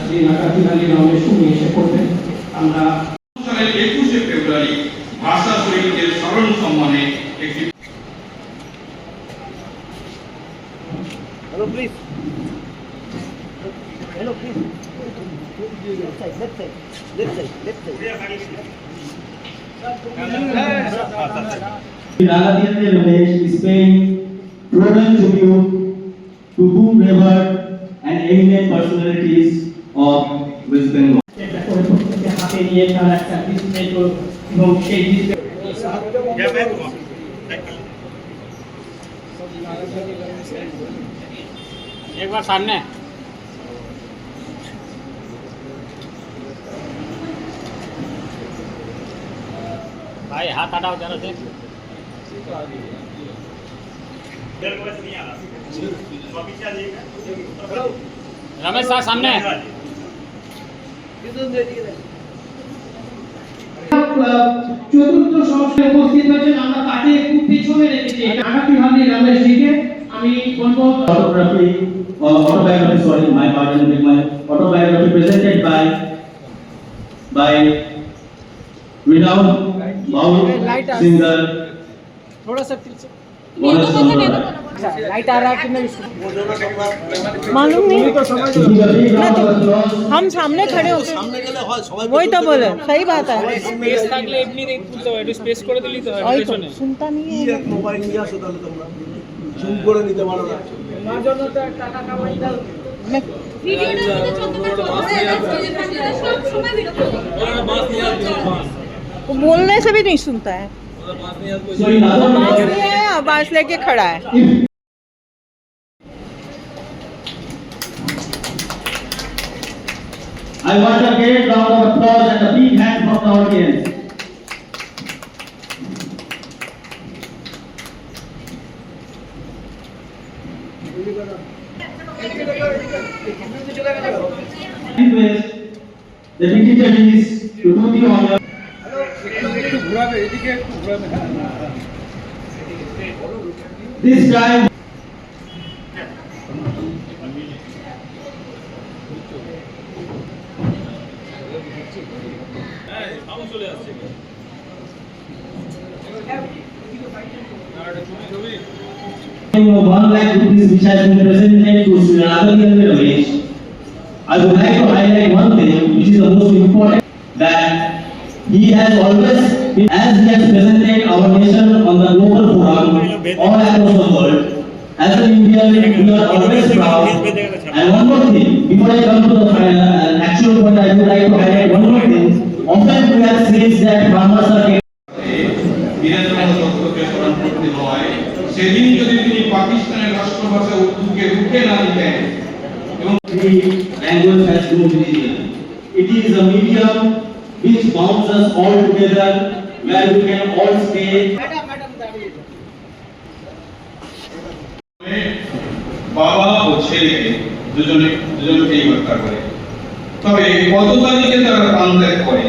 শ্রী নাকাতি আলী রমেশ উনি এসে করবেন। আমরা সালের 21শে ফেব্রুয়ারি ভাষা শহীদদের স্মরণ সম্মানে একটি Hello, please. Hello, please. Left side, left side, left side, left side. Nagadhi Ramesh is paying total tribute to two revered and eminent personalities of West Bengal. হাতে নিয়ে তার একটা ডিসপ্লে এবং সেই ডিসপ্লে एक बार सामने भाई हाथ हटाओ जरा से रमेश सर सामने চতুর্থ সংস্থায় উপস্থিত হয়েছেন। আমরা তাকে একটু পিছনে রেখেছি। নাকাতি আলী রমেশ জিকে আমি বলবো Autobiography, sorry, my pardon, my autobiography presented by renowned Baul singer. थोड़ा सा पीछे लाइट आ रहा है कि नहीं मालूम नहीं। हम सामने खड़े हो वही तो बोले सही बात है। স্পেস থাকলে এমনি তুলতে হয়, একটু স্পেস করে দিলেই তো হয় वही तो পেছনে। सुनता नहीं है। মোবাইল নিয়ে আসো তাহলে তোমরা জুম করে নিতে পারো না। আমার জন্য তো টাকা কামাই দাও। मैं- वो बोलने से भी नहीं सुनता है। So in other बांस words, लिए है और बांस लेके खड़ा है। I want a great round of applause and a big hand from the audience. Request the dignitaries to do the honor. This time. Of 1 lakh rupees which has been presented to Sri Nagadhi Ramesh, I would like to highlight one thing which is the most important, that he has always been, as he has presented our nation on the global forum all across the world. As an Indian, we are always proud. And one more thing, before I come to the actual point, I would like to highlight one more thing. Often we have seen that farmers are সেদিন যদি তিনি পাকিস্তানের রাষ্ট্রভাষা উর্দুকে রুখে না দিতেন এবং language has no religion. It is a medium which bonds us all together, where we can all stay. বাবা ও ছেলে দুজনকেই হত্যা করে। তবে কত তারিখে তারা প্রাণ ত্যাগ করে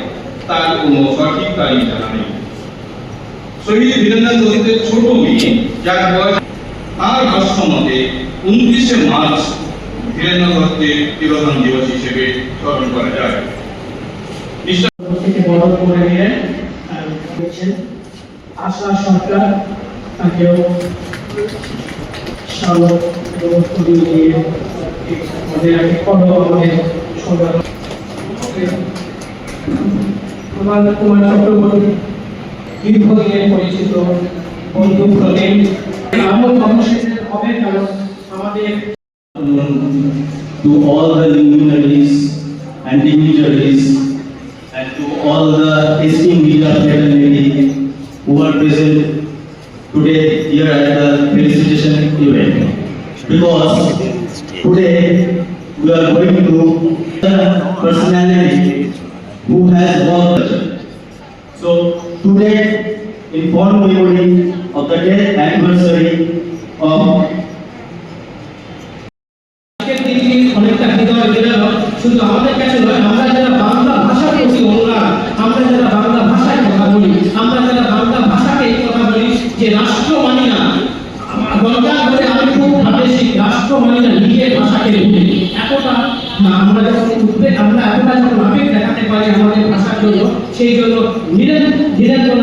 তার কোনো সঠিক তারিখ জানা নেই। শহীদ বীরেন্দ্র দত্তের ছোট মেয়ে যার বয়স, তার ভাষ্য মতে 29শে মার্চ বীরেন্দ্র দত্তের তিরোধান দিবস হিসেবে স্মরণ করা যায়। থেকে বড় করে নিয়ে আশা সরকার তাকেও স্বাগত দিয়ে আমাদের আগে আমাদের কুমার চক্রবর্তী দীর্ঘদিনের পরিচিত বন্ধু প্রদেশ নামও কর্মসূচিতে হবে, কারণ আমাদের To all the luminaries and dignitaries and to all the esteemed media fraternity who are present today here at the felicitation event. Because today we are going to the personality who has worked. So today, in fond memory of the 10th anniversary of অনেকটা হৃদয় বিদারক, শুধু আমাদের কাছে নয়, আমরা যারা বাংলা ভাষার প্রতি অনুরাগ, আমরা যারা বাংলা ভাষায় কথা বলি, আমরা যারা বাংলা ভাষাকে কথা বলি, যে রাষ্ট্র মানি না, গঙ্গা ধরে আমি খুব ভালো রাষ্ট্র মানি না, নিজের ভাষাকে ভুলি। এতটা আমরা যখন আবেগ দেখাতে পারি আমাদের ভাষার জন্য, সেই জন্য নিরন্তর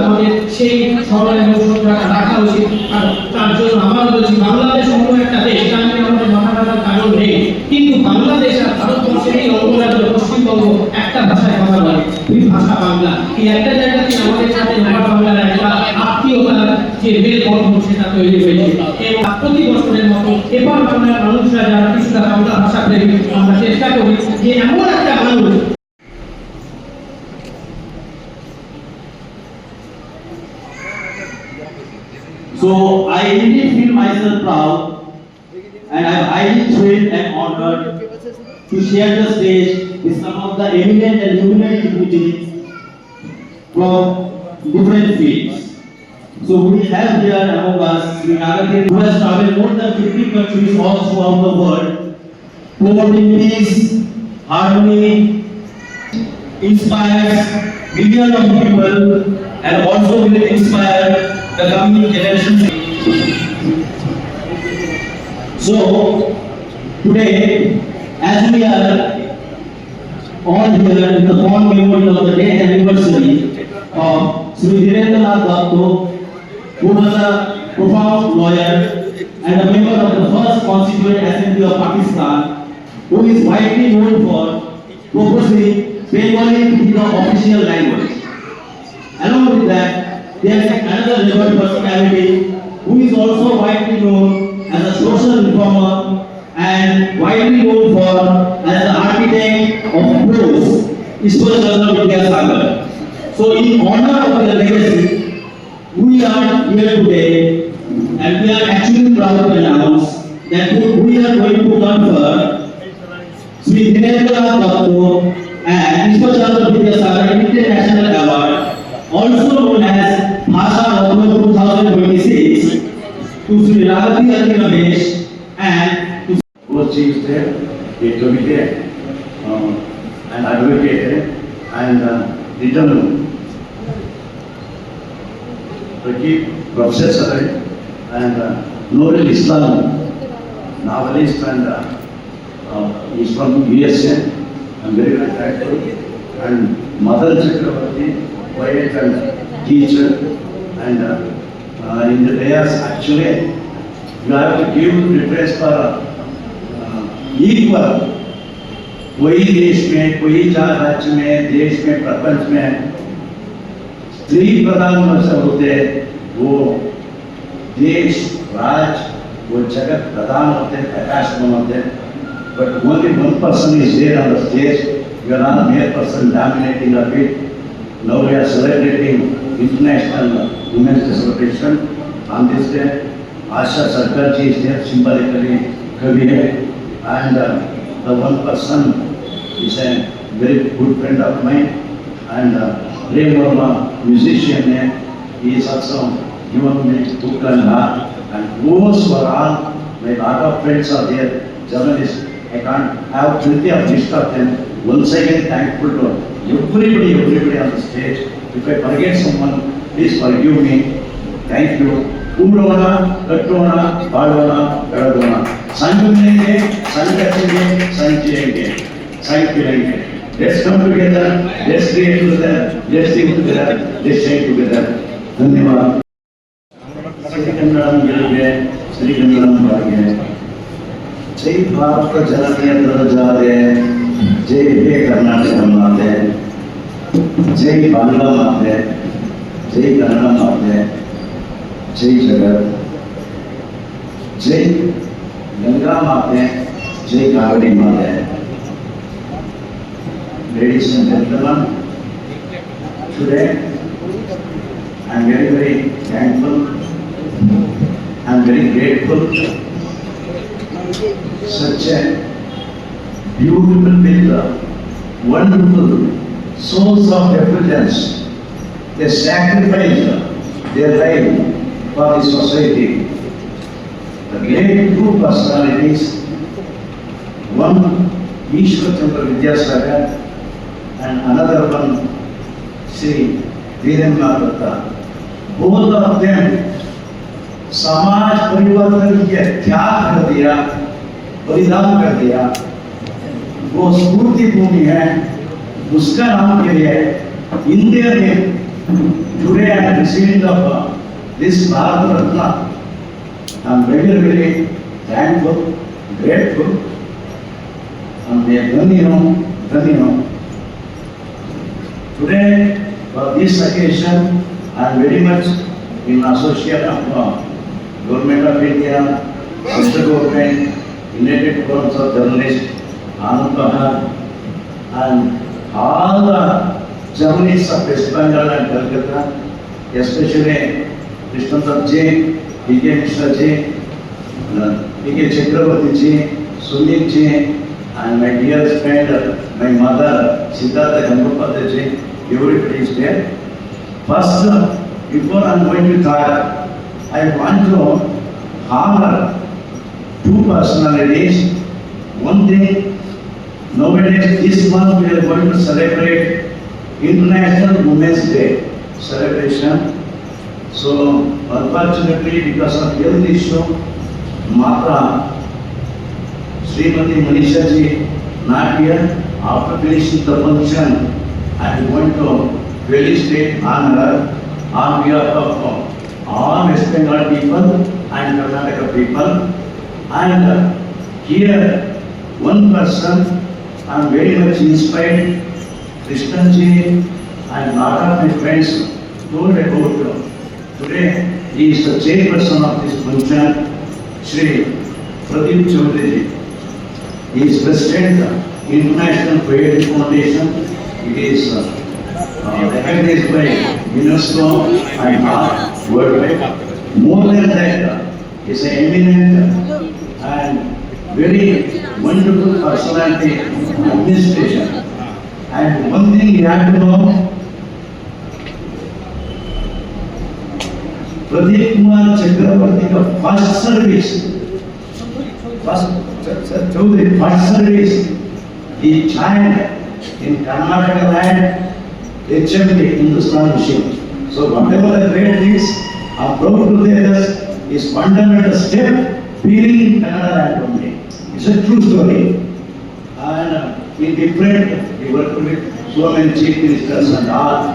আমাদের সেই স্মরণ এবং শ্রদ্ধা রাখা উচিত। আর তার জন্য আমরা বলছি বাংলাদেশ অন্য একটা দেশ, এটা নিয়ে আমাদের মাথা ব্যথার কারণ নেই, কিন্তু বাংলাদেশ আর ভারতবর্ষের এই অঙ্গরাজ্য পশ্চিমবঙ্গ একটা ভাষায় কথা বলে, দুই ভাষা বাংলা। এই একটা জায়গাতে আমাদের সাথে আমার বাংলার একটা আত্মীয়তার যে মেলবন্ধন সেটা তৈরি হয়েছে। এবং প্রতি বছরের মতো এবার বাংলার মানুষরা যারা কিছুটা বাংলা ভাষা প্রেমী, আমরা চেষ্টা করি যে এমন একটা মানুষ So I really feel myself proud, and I'm highly thrilled and honored to share the stage with some of the eminent and luminary dignitaries from different fields. So we have here among us Sri Nagatin, who has traveled more than 50 countries all throughout the world, promoting peace, harmony, inspires millions of people, and also will inspire the coming generations. So today, as we are all here in the fond memory of the 10th anniversary of Sri Dhirendranath Datta, who was a profound lawyer and a member of the first Constituent Assembly of Pakistan, who is widely known for proposing Bengali to be the official language. Along with that, there is another level personality who is also widely known as a social reformer and widely known for as the architect of prose, Ishwar Chandra Vidyasagar. So in honor of their legacy, we are here today, and we are actually proud to announce that we are going to confer Sri Dhirendranath Datta and Ishwar Chandra Vidyasagar International Award, also known as Bhasha Ratna 2026, to Sri Raghavi Ramesh and to both chiefs there, a committee, an advocate, and written professor and Nobel Islam novelist, and he's from USA. I'm very thankful. And Mother Chakravarti, poet and teacher, and in the days actually you have to give preference for equal. कोई देश में, कोई राज्य में, देश में, प्रपंच में स्त्री प्रधान होते, वो देश, राज्य, वो जगत प्रधान होते, प्रकाशमान होते. But only one person is there on the stage. You are not a mere person dominating a bit. Now we are celebrating International Women's Day celebration on this day. Asha Sarkarji is there symbolically, Kavi, and the one person is a very good friend of mine, and Ray Verma, musician, he is also given me book and art, and those who are all, my lot of friends are there, journalists. I can't have plenty of list of them. Once again, thankful to everybody on the stage. If I forget someone, please forgive me. Thank you. Kumrona, Kattona, Padona, Karadona. Sanjumenge, Sankachenge, Sanchenge, Sankilenge. Let's come together, let's create together, let's sing together, let's sing together. Dhanyavad. Sri Kandaram Gilge, Sri Kandaram Bhagye. जय भारत जननी दरजारे, जय हे कर्नाटक माते, जय बांग्ला माते, जय कन्नड़ माते, जय जगत, जय गंगा माते, जय कावेरी माते. Ladies and gentlemen, today I am very thankful, I am very grateful. Such a beautiful people, wonderful souls of effulgence. They sacrifice their life for the society. The great two personalities, one Ishwar Chandra Vidyasagar and another one Sri Dhirendranath Datta. Both of them समाज परिवर्तन के त्याग कर दिया, बलिदान कर दिया, वो स्फूर्ति भूमि है। उसका नाम के लिए इंडिया में today I am receiving of this Bharat Ratna. I am very, very thankful, grateful, and we are done. Today, for this occasion, I am very much in association of Government of India, Central Government, United Forums of Journalists, Anand Bahar, and all the journalists of West Bengal and Calcutta, especially Krishnadar ji, P.K. Mishra ji, P.K. Chakrabarti ji, Sunil ji, and my dearest friend, my mother, Siddhartha Gangopadhyay ji, everybody is there. First, before I am going to talk, I want to honor two personalities. One thing, nowadays this month we are going to celebrate International Women's Day celebration. So unfortunately, because of health issue, Mata Srimati Manisha ji not here. After finishing the function, I am going to felicitate honor on behalf of all West Bengal people and Karnataka people. And here, one person I am very much inspired. Krishnan ji and lot of my friends told about today. He is the chairperson of this function, Shri Pradeep Chaudhary ji. He is president of International Poetry Foundation. It is recognized by UNESCO and art worldwide. More than that, he is an eminent and very wonderful personality in administration. And one thing you have to know, Pradeep Kumar Chakrabarti ka first service, he joined in Karnataka land, HMD, Hindustan Mission. So whatever the great things are proud to say this is fundamental step being in Kannada land only. It's a true story. And in different, he worked with so many chief ministers and all,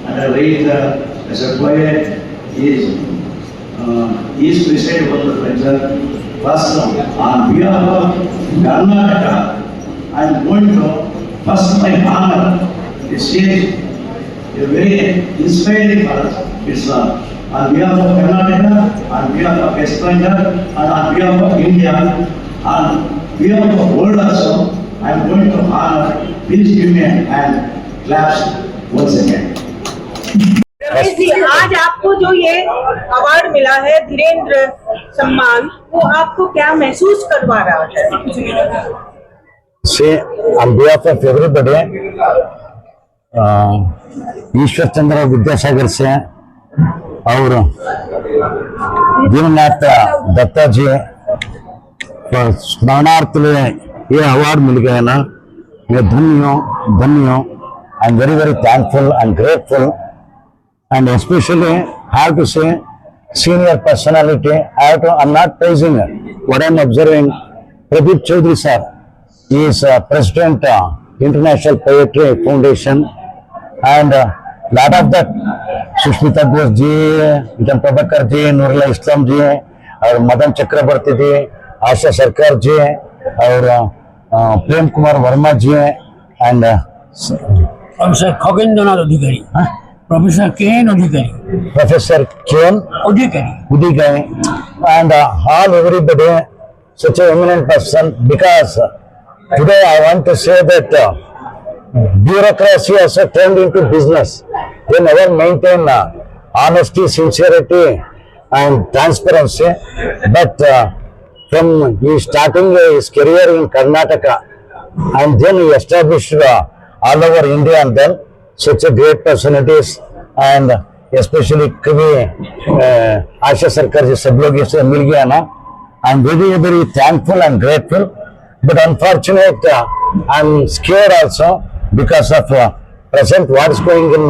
and a writer, as a poet, he is president of the lecture. First, on behalf of Karnataka, I am going to first my honor this is a very inspiring for us. It's on behalf of Karnataka, on behalf of West Bengal, and on behalf of India, on behalf of world also, I am going to honor. Please give me a hand, claps once again. Ramesh ji, आज आपको जो ये award मिला है धीरेन्द्र सम्मान, वो आपको क्या महसूस करवा रहा है? Say on behalf of everybody, ईश्वर चंद्र विद्यासागर से और दीननाथ दत्ता जी स्मरणार्थ में ये अवार्ड मिल गया ना, मैं धन्य हूँ. आई am very very thankful and grateful. And especially, I have to say, senior personality, I'm not praising her. What I'm observing, Pradeep Chaudhary sir, he is president International Poetry Foundation, and lot of that, Sushmita Ghosh ji, Vitam Prabhakar ji, Nurullah Islam ji, और मदन चक्रवर्ती जी, आशा सरकार जी, और प्रेम कुमार वर्मा जी, and Professor Khagendra Adhikari. Professor K.N. Adhikari. Professor K.N. Adhikari, and all everybody, such an eminent person, because today I want to say that bureaucracy also turned into business. They never maintain honesty, sincerity and transparency, but from he starting his career in Karnataka and then he established all over India, and then such a great personalities, and especially कभी आशा सरकार जी सब लोग इससे मिल गया ना. I am very very thankful and grateful, but unfortunate I am scared also because of present what is going in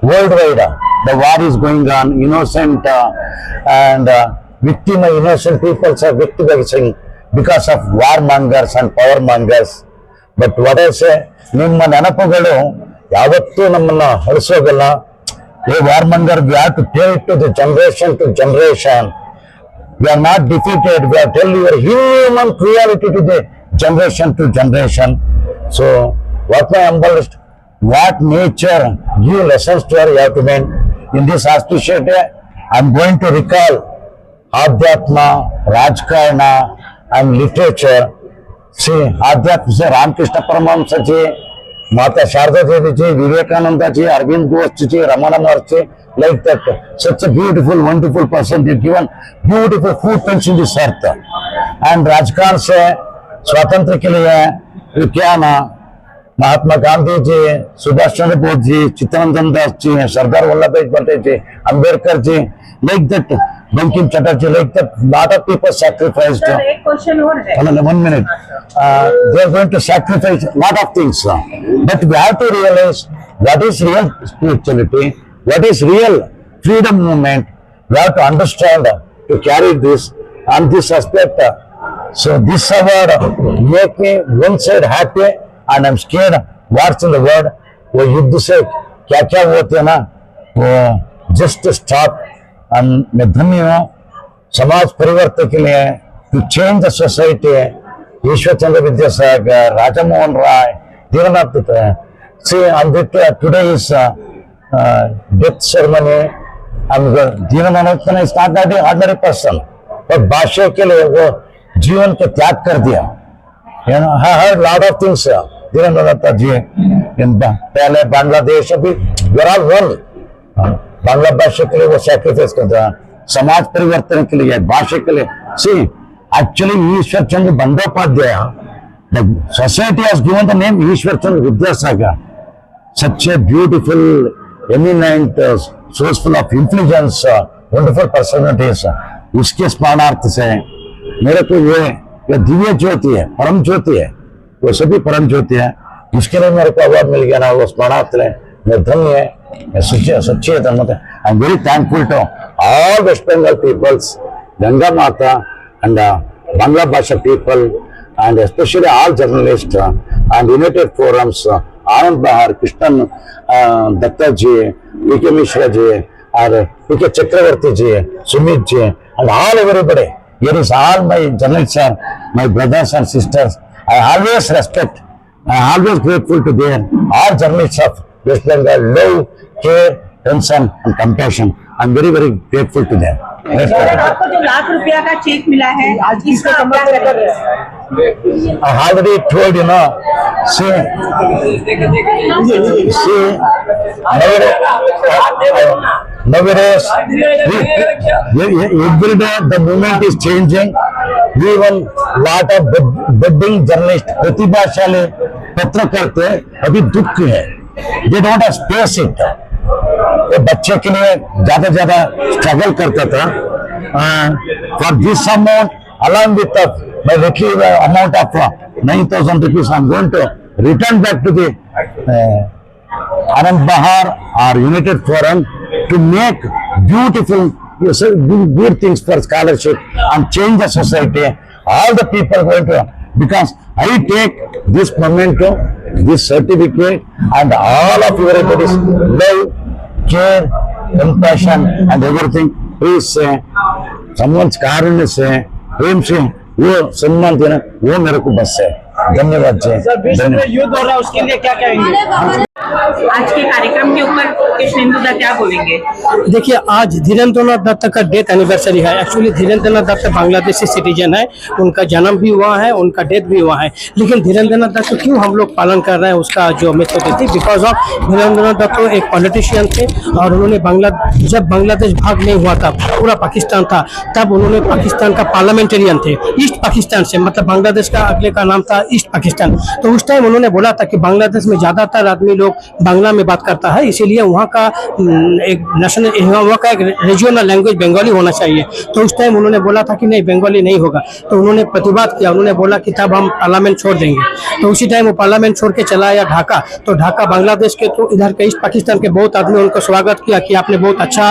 worldwide. the war is going on, innocent victim, innocent people are victimizing because of warmongers and power mongers. But what I say, ನಿಮ್ಮ ನೆನಪುಗಳು ಯಾವತ್ತೂ ನಮ್ಮನ್ನ ಹೊರಿಸೋದಿಲ್ಲ. A warmonger, we have to tell it to the generation to generation. We are not defeated. We are telling your human cruelty to the generation to generation. So, what my humble, what nature give lessons to her, you have to mean. In this auspicious day, I am going to recall Adhyatma, Rajkarana, and literature. See, Adhyatma se Ramakrishna Paramahamsa ji, Mata Sharda Devi ji, Vivekananda ji, Arvind Ghosh ji, Ramana Maharshi, like that. Such a beautiful, wonderful person. They given beautiful footprints in this earth. And Rajkaran se स्वातंत्र के लिए विज्ञान महात्मा गांधी जी, सुभाष चंद्र बोस जी, चित्तरंजन दास जी, सरदार वल्लभ भाई पटेल जी, Ambedkar ji, like that, Bankim Chatterjee, like that, lot of people sacrificed. Sir एक question और है. 1 minute. They are going to sacrifice lot of things, but we have to realize what is real spirituality, what is real freedom movement. We have to understand to carry this on this aspect. So this award make me one side happy and I'm scared what's in the world. वो युद्ध से क्या क्या होते हैं ना, वो just stop. and मैं धन्य हूँ समाज परिवर्तन के लिए to change the society. Ishwar Chandra Vidyasagar, Raja Mohan Roy, Deenanath see on today is death ceremony. Deenanath is not that ordinary person, but भाषा के लिए वो जीवन को त्याग कर दिया. I heard lot of things. Deenanath जी पहले बांग्लादेश, अभी we are all one. Bangla भाषा के लिए वो सैक्रिफाइस करता है, समाज परिवर्तन के लिए, भाषा के लिए. See actually Ishwar Chandra Bandopadhyay, the society has given the name Ishwar Chandra Vidyasagar. Such a beautiful, eminent, sourceful of intelligence, wonderful personalities. उसके स्मरणार्थ से मेरे को ये दिव्य ज्योति है, परम ज्योति है, वो सभी परम ज्योति है. उसके लिए मेरे को अवार्ड मिल गया ना, वो स्मरणार्थ है. मैं धन्य है, सच्चे धन्यवाद. I am very thankful to all West Bengal peoples, Ganga माता and Bangla Bhasha people, and especially all journalists and United Forums, Anand Bahar, Krishnan Datta ji, P.K. Mishra ji, or P.K. Chakravarti ji, Sumit ji, and all everybody. Here is all my journalists are my brothers and sisters. I always respect, I always grateful to them. All journalists of West Bengal, love, care, concern and compassion. I am very, very grateful to them. Sir आपको जो ₹1,00,000 का check मिला है, आज इसका क्या करेंगे? I already told you, know, see, nowadays, every day the movement is changing. Even lot of budding journalists, प्रतिभाशाली पत्रकार अभी दुख है, they don't have space it. वो बच्चे के लिए ज्यादा स्ट्रगल करता था. For this amount along with my little amount of 9,000 rupees, I am going to return back to the Anand Bahar or United Forum to make beautiful, good things for scholarship and change the society. All the people are going to, because I take this memento, this certificate, and all of everybody's love, care, compassion, and everything. Please say, someone's कारुण्य से, प्रेम से, वो सम्मान देना, वो मेरे को बस है. धन्यवाद जी. युद्ध हो रहा है, उसके लिए क्या कहेंगे? आज के कार्यक्रम के ऊपर कृष्णेंदु दा क्या बोलेंगे? देखिए, आज धीरेन्द्रनाथ दत्त का डेथ एनिवर्सरी है. एक्चुअली धीरेन्द्रनाथ दत्त बांग्लादेशी सिटीजन है, उनका जन्म भी हुआ है, उनका डेथ भी हुआ है. लेकिन धीरेन्द्रनाथ दत्त क्यों हम लोग पालन कर रहे हैं उसका जो मेथड थी, बिकॉज ऑफ धीरेन्द्रनाथ दत्त एक पॉलिटिशियन थे और उन्होंने जब बांग्लादेश भाग नहीं हुआ था, पूरा पाकिस्तान था, तब उन्होंने पाकिस्तान का पार्लियामेंटेरियन थे, ईस्ट पाकिस्तान से, मतलब बांग्लादेश का अगले का नाम था ईस्ट पाकिस्तान। तो उस टाइम उन्होंने बोला था कि बांग्लादेश में ज़्यादातर आदमी लोग बांग्ला में बात करता है, इसीलिए वहाँ का एक नेशनल, वहाँ का एक रीजनल लैंग्वेज बंगाली होना चाहिए। तो उस टाइम उन्होंने बोला था कि नहीं, बंगाली नहीं होगा। तो उन्होंने प्रतिवाद किया, उन्होंने बोला कि तब हम पार्लियामेंट छोड़ देंगे। तो उसी टाइम वो पार्लियामेंट छोड़ के चला आया ढाका। तो ढाका बांग्लादेश के, तो इधर के ईस्ट पाकिस्तान के बहुत आदमी उनको स्वागत किया कि आपने बहुत अच्छा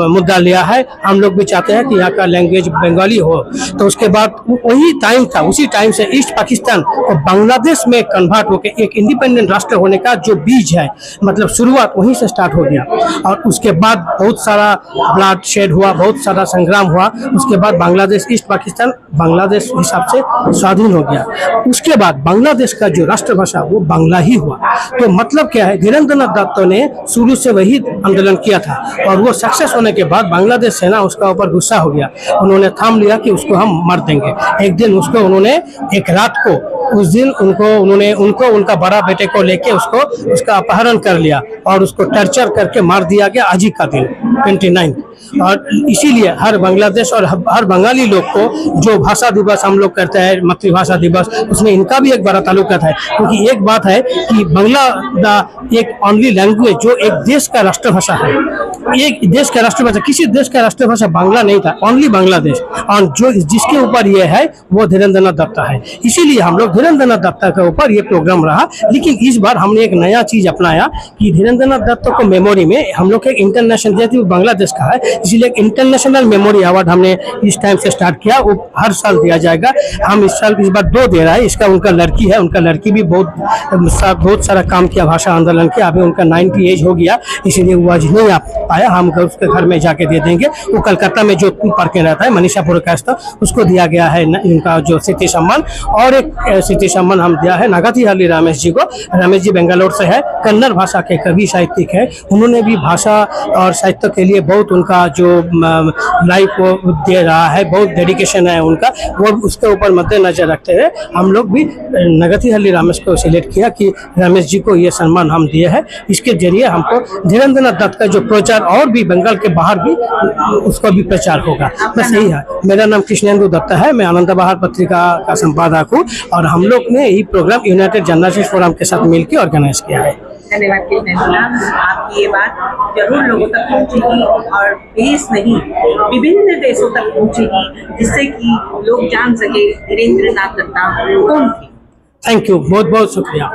मुद्दा लिया है, हम लोग भी चाहते हैं कि यहाँ का लैंग्वेज बंगाली हो। तो उसके बाद वही टाइम था, उसी टाइम से ईस्ट पाकिस्तान और बांग्लादेश में कन्वर्ट होकर एक इंडिपेंडेंट राष्ट्र होने का जो बीज है, मतलब शुरुआत वहीं से स्टार्ट हो गया। और उसके बाद बहुत सारा ब्लड शेड हुआ, बहुत सारा संग्राम हुआ। उसके बाद बांग्लादेश, ईस्ट पाकिस्तान बांग्लादेश हिसाब से स्वाधीन हो गया। उसके बाद बांग्लादेश का जो राष्ट्रभाषा वो बांग्ला ही हुआ। तो मतलब क्या है, धीरेन्द्रनाथ दत्त ने शुरू से वही आंदोलन किया था और वो सक्सेस होने के बाद बांग्लादेश सेना उसका ऊपर गुस्सा हो गया। उन्होंने ठान लिया कि उसको हम मार देंगे। एक दिन उसको उन्होंने, एक रात को, उस दिन उनको उनका बड़ा बेटे को लेके उसका अपहरण कर लिया और उसको टर्चर करके मार दिया गया आज ही का दिन 29। और इसीलिए हर बांग्लादेश और हर बंगाली लोग को जो भाषा दिवस हम लोग करते हैं, मातृभाषा दिवस, उसमें इनका भी एक बड़ा ताल्लुकात है। क्योंकि एक बात है कि बांग्ला एक ओनली लैंग्वेज जो एक देश का राष्ट्रभाषा है, एक देश का राष्ट्रभाषा, किसी देश का राष्ट्रभाषा बांग्ला नहीं था, ओनली बांग्लादेश। और जो जिसके ऊपर ये है वो धीरेन्द्रनाथ दत्त है। इसीलिए हम लोग धीरेन्द्रनाथ दत्त के ऊपर ये प्रोग्राम रहा। लेकिन इस बार हमने एक नया चीज अपनाया कि धीरेन्द्रनाथ दत्त को मेमोरी में हम लोग एक इंटरनेशनल, जैसे बांग्लादेश का है इसलिए एक इंटरनेशनल मेमोरी अवार्ड हमने इस टाइम से स्टार्ट किया। वो हर साल दिया जाएगा। हम इस बार 2 दे रहा है। इसका उनका लड़की है, उनका लड़की भी बहुत सारा काम किया, भाषा आंदोलन किया। अभी उनका 90 एज हो गया, इसीलिए वो आज नहीं आ पाया। हम उसके घर में जाके दे देंगे। वो कलकत्ता में जोधपुर पार्क में रहता है, मनीषापुर का, उसको दिया गया है उनका जो स्मृति सम्मान। और एक स्मृति सम्मान हम दिया है नागाथीहल्ली रमेश जी को। रमेश जी बेंगलोर से है, कन्नड़ भाषा के कवि साहित्यिक है। उन्होंने भी भाषा और साहित्य के लिए बहुत उनका जो लाइफ को दे रहा है, बहुत डेडिकेशन है उनका। वो उसके ऊपर मद्देनजर रखते हुए हम लोग भी नागाथीहल्ली रमेश को सिलेक्ट किया कि रमेश जी को ये सम्मान हम दिए हैं। इसके जरिए हमको धीरेन्द्रनाथ दत्त का जो प्रचार और भी बंगाल के बाहर भी उसका भी प्रचार होगा। बस यही है। मेरा नाम कृष्णेंदु दत्ता है, मैं आनंद बहार पत्रिका का संपादक हूँ और हम लोग ने ये प्रोग्राम यूनाइटेड जर्नलिस्ट फोरम के साथ मिलकर ऑर्गेनाइज किया है। धन्यवाद कृष्णेंदुला, आपकी ये बात जरूर लोगों तक पहुंचेगी और देश नहीं विभिन्न देशों तक पहुंचेगी, जिससे कि लोग जान सके धीरेन्द्रनाथ दत्ता कौन थे। थैंक यू, बहुत बहुत शुक्रिया।